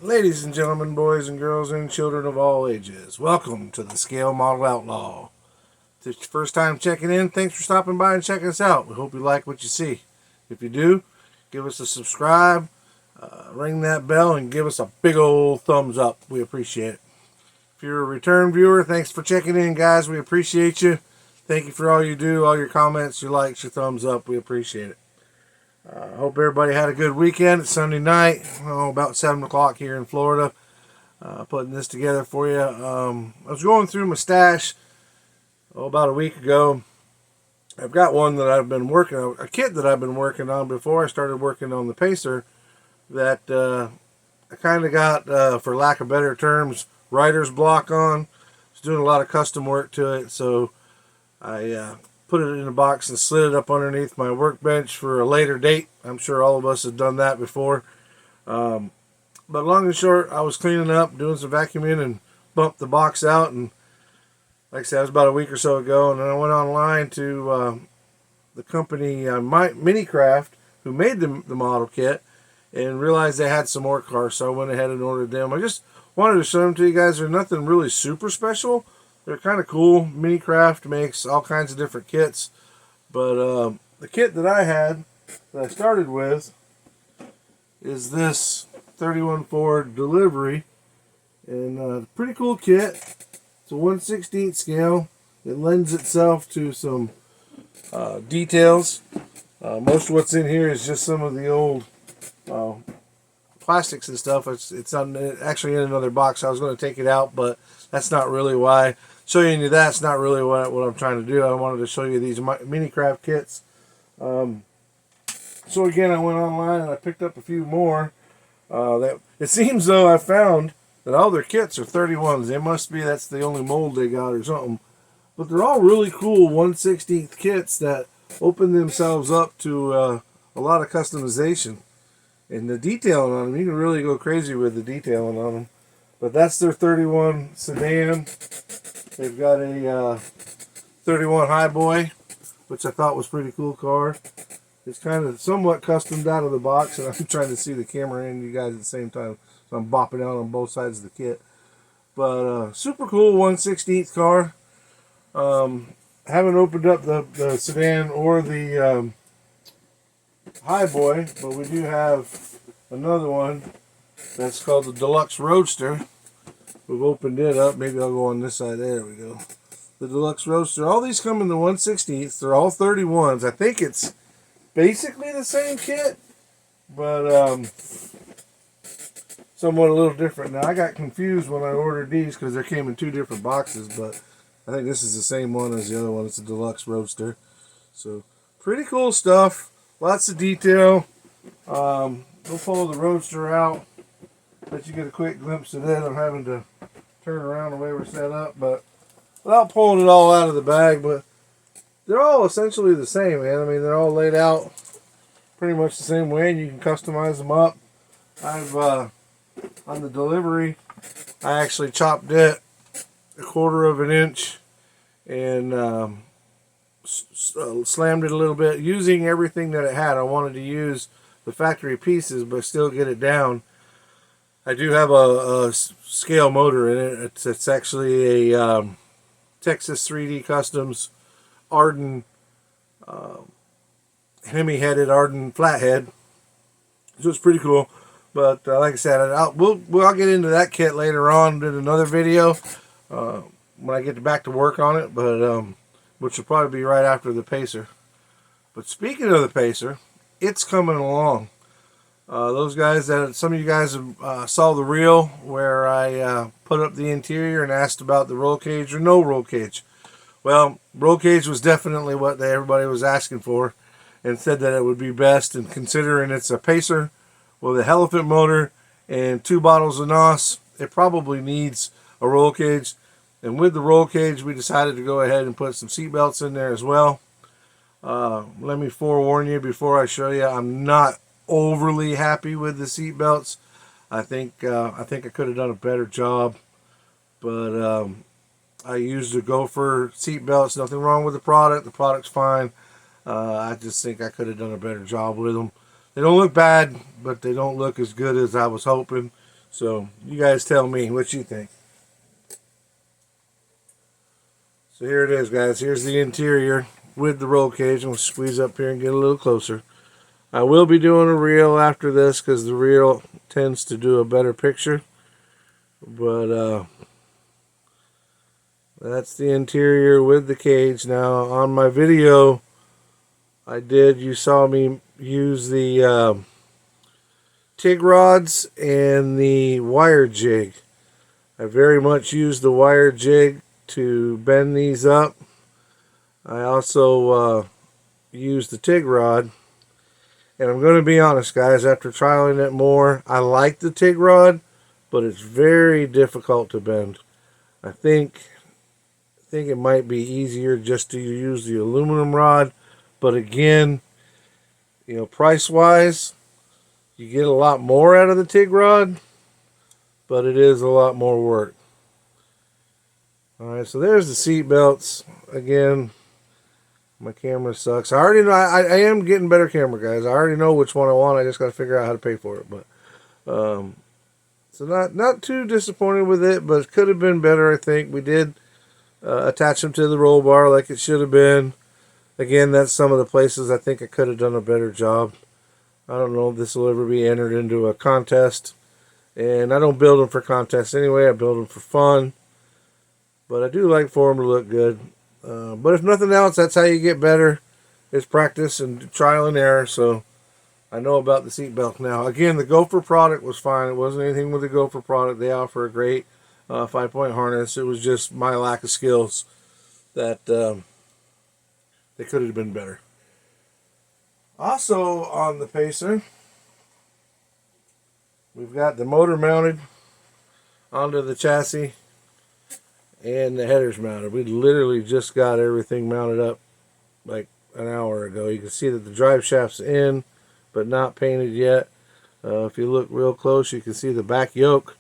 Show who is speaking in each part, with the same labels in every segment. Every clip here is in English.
Speaker 1: Ladies and gentlemen, boys and girls, and children of all ages, welcome to the Scale Model Outlaw. If it's your first time checking in, thanks for stopping by and checking us out. We hope you like what you see. If you do, give us a subscribe, ring that bell, and give us a big old thumbs up. We appreciate it. If you're a return viewer, thanks for checking in, guys. We appreciate you. Thank you for all you do, all your comments, your likes, your thumbs up. We appreciate it. I hope everybody had a good weekend. It's Sunday night, about 7 o'clock here in Florida. Putting this together for you. I was going through my stash about a week ago. I've got one that I've been working on, a kit that I've been working on before I started working on the Pacer that I kind of got, for lack of better terms, writer's block on. I was doing a lot of custom work to it, so I put it in a box and slid it up underneath my workbench for a later date. I'm sure all of us have done that before. But long and short, I was cleaning up, doing some vacuuming, and bumped the box out. And like I said, it was about a week or so ago. And then I went online to the company Minicraft, who made the model kit, and realized they had some more cars. So I went ahead and ordered them. I just wanted to show them to you guys. They're nothing really super special. They're kind of cool. Minicraft makes all kinds of different kits. But the kit that I had, that I started with, is this 31 Ford delivery. And pretty cool kit. It's a 1/16 scale. It lends itself to some details. Most of what's in here is just some of the old plastics and stuff. It's actually in another box. I was going to take it out, but that's not really why. Showing you that's not really what I'm trying to do. I wanted to show you these Minicraft kits. So again, I went online and I picked up a few more. It seems though I found that all their kits are 31s. They must be, that's the only mold they got or something. But they're all really cool 1/16 kits that open themselves up to a lot of customization. And the detailing on them, you can really go crazy with the detailing on them. But that's their 31 sedan. They've got a 31 Highboy, which I thought was a pretty cool car. It's kind of somewhat customed out of the box, and I'm trying to see the camera and you guys at the same time. So I'm bopping out on both sides of the kit. But super cool 1/16 car. Haven't opened up the sedan or the Highboy, but we do have another one that's called the Deluxe Roadster. We've opened it up. Maybe I'll go on this side. There we go. The Deluxe Roadster. All these come in the 1/16. They're all 31s. I think it's basically the same kit, but somewhat a little different. Now, I got confused when I ordered these because they came in two different boxes, but I think this is the same one as the other one. It's a Deluxe Roadster. So, pretty cool stuff. Lots of detail. We'll pull the Roadster out. Let you get a quick glimpse of that. I'm having to turn around the way we're set up, but without pulling it all out of the bag. But they're all essentially the same, man. I mean, they're all laid out pretty much the same way, and you can customize them up. I've on the delivery, I actually chopped it 1/4 of an inch and slammed it a little bit using everything that it had. I wanted to use the factory pieces, but still get it down. I do have a scale motor in it. It's actually a Texas 3D Customs Arden Hemi-headed Arden flathead. So it's pretty cool. But like I said, I'll get into that kit later on in another video when I get back to work on it. But which will probably be right after the Pacer. But speaking of the Pacer, it's coming along. Those guys some of you guys saw the reel where I put up the interior and asked about the roll cage or no roll cage. Well, roll cage was definitely what everybody was asking for, and said that it would be best. And considering it's a Pacer with a Hellpacer motor and 2 bottles of NOS, it probably needs a roll cage. And with the roll cage, we decided to go ahead and put some seat belts in there as well. Let me forewarn you before I show you, I'm not overly happy with the seat belts. I think I could have done a better job, but I used a Gopher seat belts. Nothing wrong with the product. The product's fine. I just think I could have done a better job with them. They don't look bad, but they don't look as good as I was hoping. So you guys tell me what you think. So here it is, guys. Here's the interior with the roll cage. I'm going to squeeze up here and get a little closer. I will be doing a reel after this because the reel tends to do a better picture. But that's the interior with the cage. Now on my video, you saw me use the TIG rods and the wire jig. I very much use the wire jig to bend these up. I also use the TIG rod. And I'm going to be honest, guys, after trialing it more, I like the TIG rod, but it's very difficult to bend. I think it might be easier just to use the aluminum rod. But again, you know, price-wise, you get a lot more out of the TIG rod, but it is a lot more work. Alright, so there's the seat belts. Again, my camera sucks. I already know, I am getting better camera, guys. I already know which one I want. I just got to figure out how to pay for it. But so not too disappointed with it, but it could have been better, I think. We did attach them to the roll bar like it should have been. Again, that's some of the places I think I could have done a better job. I don't know if this will ever be entered into a contest. And I don't build them for contests anyway. I build them for fun. But I do like for them to look good. But if nothing else, that's how you get better. Is practice and trial and error. So I know about the seatbelt now. Again, the Gopher product was fine. It wasn't anything with the Gopher product. They offer a great 5-point harness. It was just my lack of skills that they could have been better. Also on the Pacer, we've got the motor mounted onto the chassis. And the header's mounted. We literally just got everything mounted up like an hour ago. You can see that the drive shaft's in, but not painted yet. If you look real close, you can see the back yoke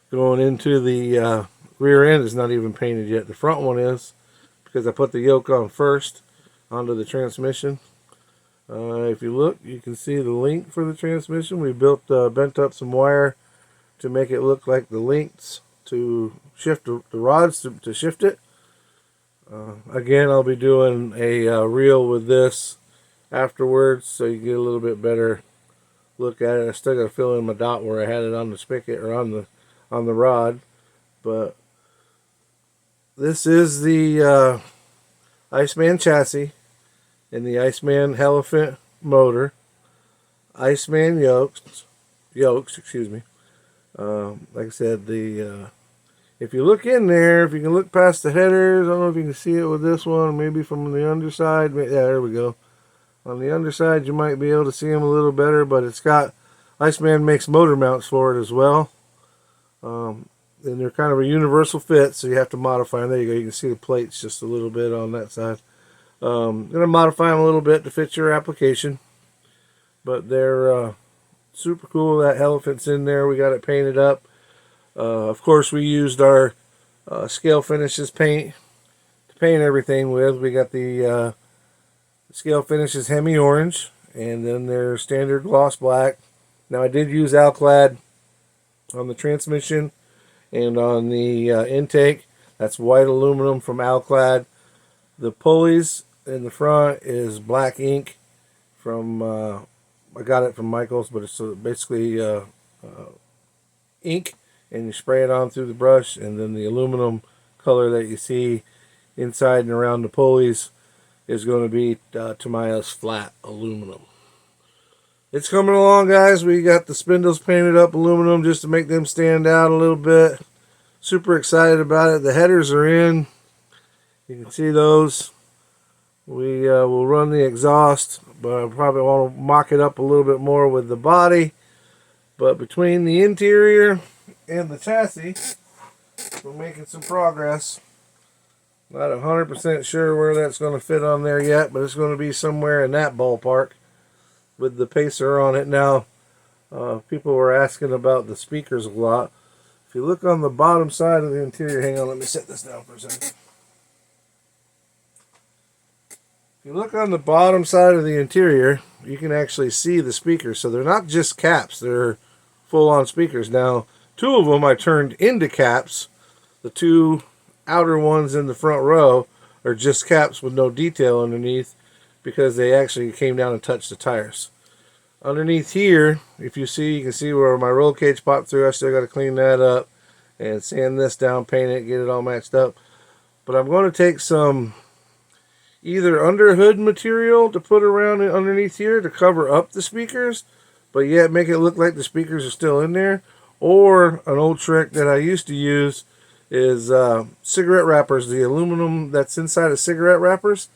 Speaker 1: going into the rear end is not even painted yet. The front one is, because I put the yoke on first onto the transmission. If you look, you can see the link for the transmission. We bent up some wire to make it look like the links to shift the rods to shift it. Again, I'll be doing a reel with this afterwards, so you get a little bit better look at it. I still got to fill in my dot where I had it on the spigot or on the rod, but this is the Iceman chassis and the Iceman Elephant motor, Iceman yokes, excuse me. Like I said, if you look in there, if you can look past the headers, I don't know if you can see it with this one, maybe from the underside. Yeah, there we go. On the underside, you might be able to see them a little better, but it's got, Iceman makes motor mounts for it as well. And they're kind of a universal fit, so you have to modify them. There you go. You can see the plates just a little bit on that side. I'm going to modify them a little bit to fit your application. But they're super cool. That elephant's in there. We got it painted up. Of course, we used our Scale Finishes paint to paint everything with. We got the Scale Finishes Hemi Orange, and then their standard gloss black. Now, I did use Alclad on the transmission and on the intake. That's white aluminum from Alclad. The pulleys in the front is black ink from, I got it from Michael's, but it's basically ink. And you spray it on through the brush, and then the aluminum color that you see inside and around the pulleys is going to be Tamiya's flat aluminum. It's coming along, guys. We got the spindles painted up aluminum just to make them stand out a little bit. Super excited about it. The headers are in. You can see those. We will run the exhaust, but I probably want to mock it up a little bit more with the body. But between the interior and the chassis, we're making some progress. Not 100% sure where that's going to fit on there yet, but it's going to be somewhere in that ballpark with the Pacer on it. Now, people were asking about the speakers a lot. If you look on the bottom side of the interior, hang on, let me set this down for a second. If you look on the bottom side of the interior, you can actually see the speakers. So they're not just caps, they're full-on speakers. Now, Two of them I turned into caps. The two outer ones in the front row are just caps with no detail underneath because they actually came down and touched the tires. Underneath here, if you see, you can see where my roll cage popped through. I still got to clean that up and sand this down, paint it, get it all matched up. But I'm going to take some either underhood material to put around and underneath here to cover up the speakers, but yet make it look like the speakers are still in there. Or an old trick that I used to use is cigarette wrappers, the aluminum that's inside of cigarette wrappers.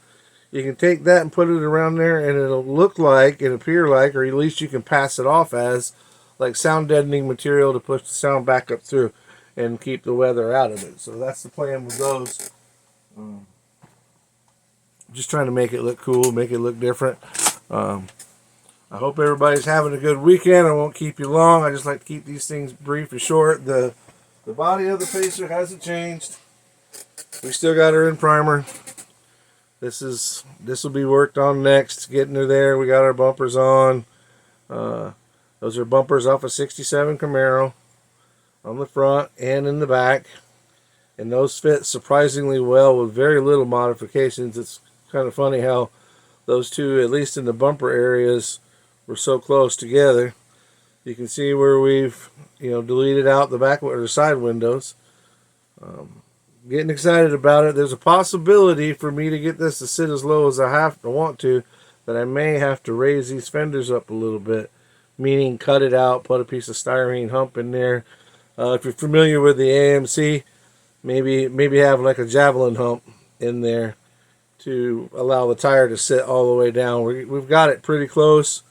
Speaker 1: You can take that and put it around there, and it'll look like, and appear like, or at least you can pass it off as, like sound deadening material to push the sound back up through and keep the weather out of it. So that's the plan with those. Just trying to make it look cool, make it look different. I hope everybody's having a good weekend. I won't keep you long. I just like to keep these things brief and short. The body of the Pacer hasn't changed. We still got her in primer. This will be worked on next, getting her there. We got our bumpers on. Those are bumpers off a 67 Camaro on the front and in the back. And those fit surprisingly well with very little modifications. It's kind of funny how those two, at least in the bumper areas, were so close together. You can see where we've deleted out the back or the side windows. Getting excited about it. There's a possibility for me to get this to sit as low as I want to, that I may have to raise these fenders up a little bit, meaning cut it out, put a piece of styrene hump in there. If you're familiar with the AMC, maybe have like a javelin hump in there to allow the tire to sit all the way down. We've got it pretty close,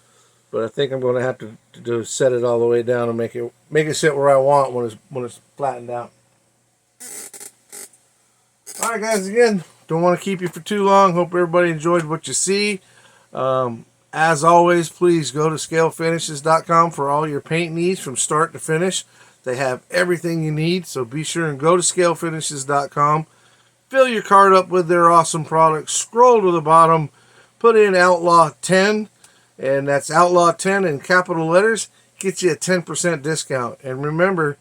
Speaker 1: but I think I'm going to have to set it all the way down and make it sit where I want when it's flattened out. All right, guys. Again, don't want to keep you for too long. Hope everybody enjoyed what you see. As always, please go to scalefinishes.com for all your paint needs from start to finish. They have everything you need, so be sure and go to scalefinishes.com. Fill your cart up with their awesome products. Scroll to the bottom, put in Outlaw 10, and that's Outlaw 10 in capital letters. Gets you a 10% discount. And remember,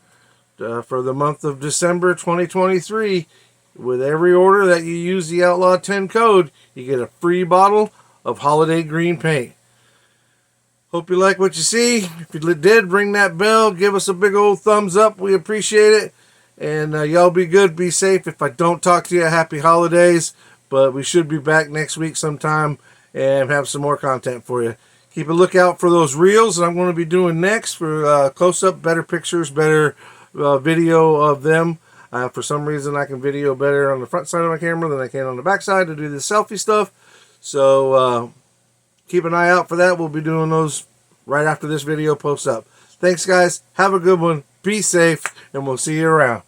Speaker 1: for the month of December 2023, with every order that you use the Outlaw 10 code, you get a free bottle of holiday green paint. Hope you like what you see. If you did, ring that bell. Give us a big old thumbs up. We appreciate it. And y'all be good, be safe. If I don't talk to you, happy holidays. But we should be back next week sometime and have some more content for you. Keep a lookout for those reels that I'm going to be doing next for close-up, better pictures, better video of them. For some reason, I can video better on the front side of my camera than I can on the back side to do the selfie stuff. So keep an eye out for that. We'll be doing those right after this video posts up. Thanks, guys. Have a good one. Be safe, and we'll see you around.